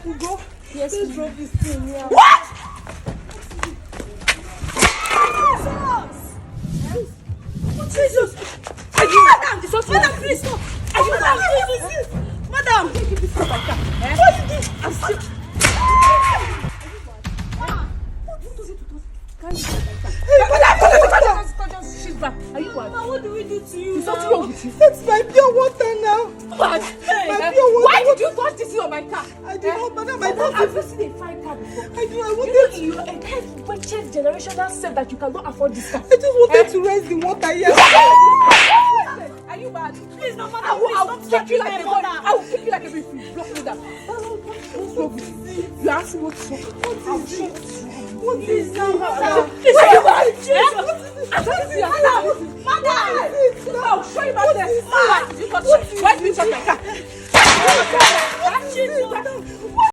Ugo, Yes, let's drop this thing here. What? Jesus! Are you madam? Madam, please stop! Are you madam? Madam! Give this to my car. What is this? I'm still... She's back. Are you what? What do we do to you? Is something wrong with you? It's my pure water now. What? My pure water. Why did you touch this on my car? I did not, madam. I I've don't never seen a fine car before. I do. I You wanted know, to. you a wretched generation that said that you cannot afford this car. I just wanted to raise the water here. Are you bad? Please, no, madam. I will kick you like a boy. mother. I will kick you like a baby. Block me down. You ask me what's wrong. What is that, Madam. madam? Please, are you mad? Madam! I'll show you about this. Why did you touch my car?